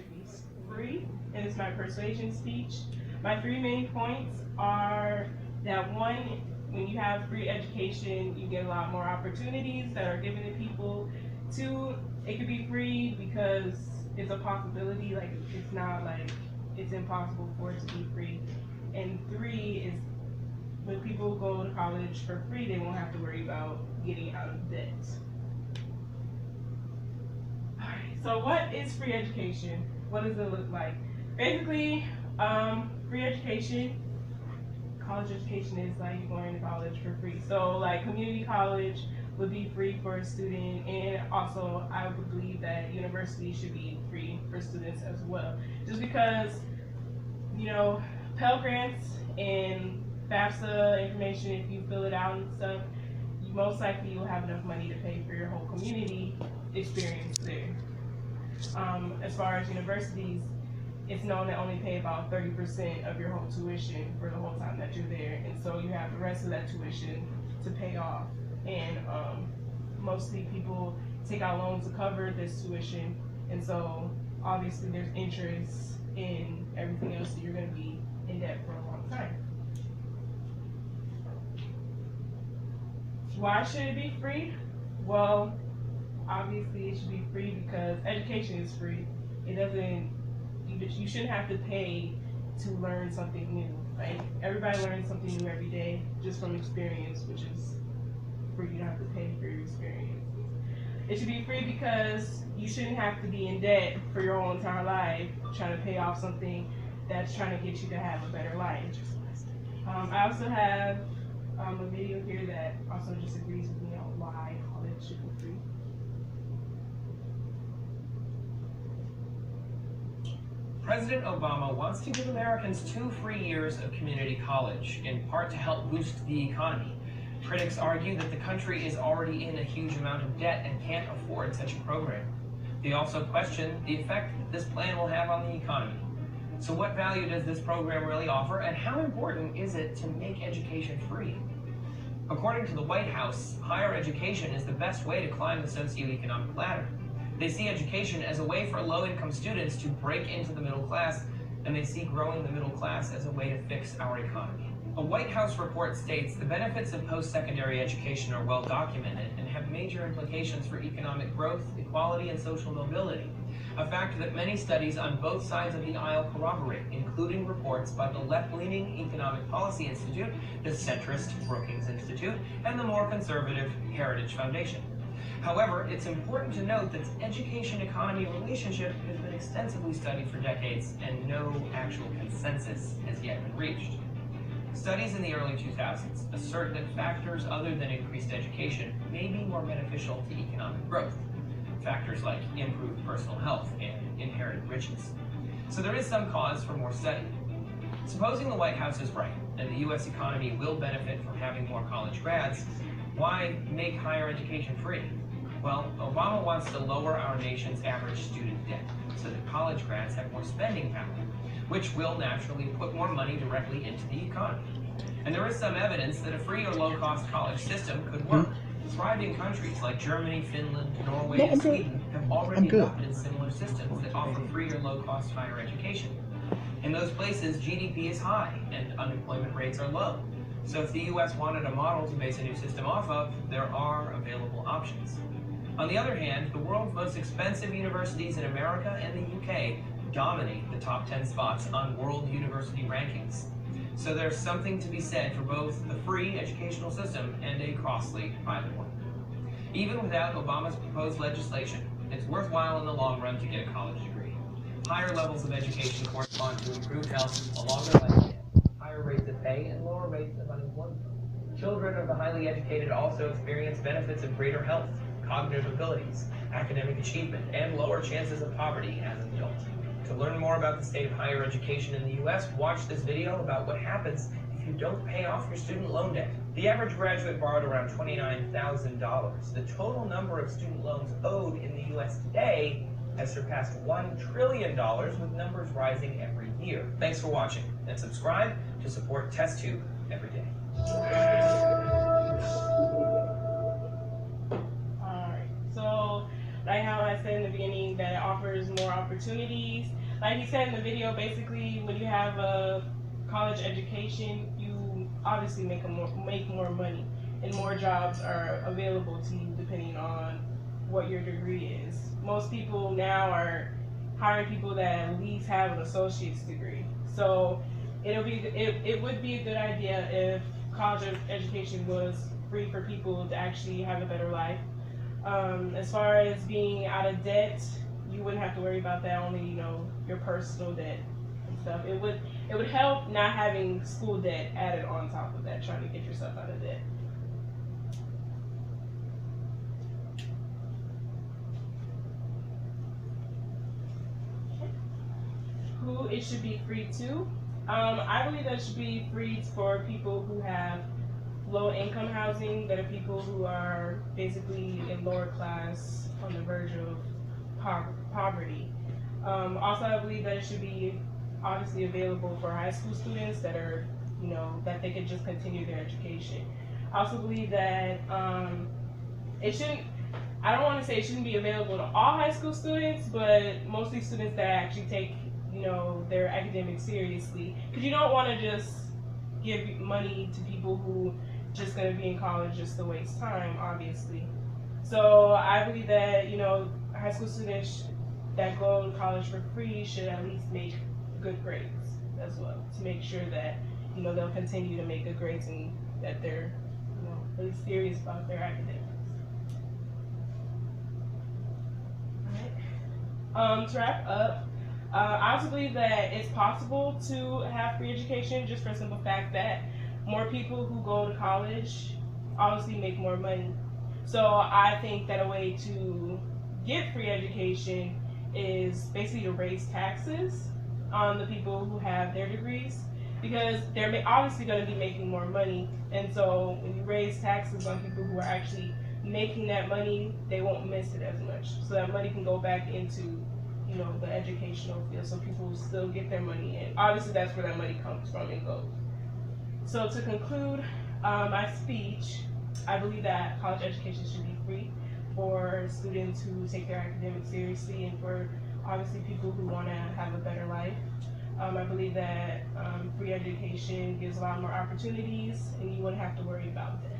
should be free, and it's my persuasion speech. My 3 main points are that 1, when you have free education, you get a lot more opportunities that are given to people. 2, it could be free because it's a possibility, like it's not like it's impossible for it to be free. And 3 is when people go to college for free, they won't have to worry about getting out of debt. Alright, so what is free education? What does it look like? Basically, free education, college education is like going to college for free. So like community college would be free for a student, and also I would believe that university should be free for students as well. Just because, you know, Pell Grants and FAFSA information, if you fill it out and stuff, you most likely will have enough money to pay for your whole community experience there. As far as universities, it's known to only pay about 30% of your whole tuition for the whole time that you're there, and so you have the rest of that tuition to pay off. And mostly people take out loans to cover this tuition, and so obviously there's interest in everything else, so you're going to be in debt for a long time. Why should it be free? Well, obviously it should be free because education is free. It doesn't, you shouldn't have to pay to learn something new, right? Everybody learns something new every day just from experience, which is free. You don't have to pay for your experience. It should be free because you shouldn't have to be in debt for your whole entire life trying to pay off something that's trying to get you to have a better life. I also have a video here that also disagrees with me on why college should be free. President Obama wants to give Americans 2 free years of community college, in part to help boost the economy. Critics argue that the country is already in a huge amount of debt and can't afford such a program. They also question the effect that this plan will have on the economy. So what value does this program really offer, and how important is it to make education free? According to the White House, higher education is the best way to climb the socioeconomic ladder. They see education as a way for low-income students to break into the middle class, and they see growing the middle class as a way to fix our economy. A White House report states the benefits of post-secondary education are well documented and have major implications for economic growth, equality, and social mobility, a fact that many studies on both sides of the aisle corroborate, including reports by the left-leaning Economic Policy Institute, the centrist Brookings Institute, and the more conservative Heritage Foundation. However, it's important to note that the education-economy relationship has been extensively studied for decades, and no actual consensus has yet been reached. Studies in the early 2000s assert that factors other than increased education may be more beneficial to economic growth. Factors like improved personal health and inherited riches. So there is some cause for more study. Supposing the White House is right, and the U.S. economy will benefit from having more college grads, why make higher education free? Well, Obama wants to lower our nation's average student debt so that college grads have more spending power, which will naturally put more money directly into the economy. And there is some evidence that a free or low-cost college system could work. Thriving countries like Germany, Finland, Norway, and Sweden have already adopted similar systems that offer free or low-cost higher education. In those places, GDP is high and unemployment rates are low. So if the U.S. wanted a model to base a new system off of, there are available options. On the other hand, the world's most expensive universities in America and the UK dominate the top 10 spots on world university rankings. So there's something to be said for both the free educational system and a costly private one. Even without Obama's proposed legislation, it's worthwhile in the long run to get a college degree. Higher levels of education correspond to improved health, a longer lifespan, higher rates of pay, and lower rates of unemployment. Children of the highly educated also experience benefits of greater health, cognitive abilities, academic achievement, and lower chances of poverty as an adult. To learn more about the state of higher education in the U.S., watch this video about what happens if you don't pay off your student loan debt. The average graduate borrowed around $29,000. The total number of student loans owed in the U.S. today has surpassed $1 trillion, with numbers rising every year. Thanks for watching, and subscribe to support TestTube every day. Alright, so like how I said in in the beginning that it offers more opportunities. Like he said in the video, basically when you have a college education, you obviously make more money, and more jobs are available to you depending on what your degree is. Most people now are hiring people that at least have an associate's degree. So it would be a good idea if college education was free for people to actually have a better life. As far as being out of debt, you wouldn't have to worry about that. Only your personal debt and stuff. It would help not having school debt added on top of that, trying to get yourself out of debt. Who it should be free to? I believe that it should be free for people who have low income housing, that are people who are basically in lower class, on the verge of poverty. Also, I believe that it should be obviously available for high school students that are, that they could just continue their education. I also believe that it shouldn't, I don't want to say it shouldn't be available to all high school students, but mostly students that actually take their academics seriously, because you don't want to just give money to people who just going to be in college just to waste time, obviously. So I believe that high school students that go to college for free should at least make good grades as well, to make sure that they'll continue to make good grades and that they're really serious about their academics. All right. To wrap up, I also believe that it's possible to have free education, just for the simple fact that more people who go to college obviously make more money. So I think that a way to get free education is basically to raise taxes on the people who have their degrees, because they're obviously going to be making more money. And so when you raise taxes on people who are actually making that money, they won't miss it as much. So that money can go back into the educational field, so people will still get their money in. Obviously, that's where that money comes from and goes. So to conclude my speech, I believe that college education should be free for students who take their academics seriously, and for obviously people who want to have a better life. I believe that free education gives a lot more opportunities, and you wouldn't have to worry about that.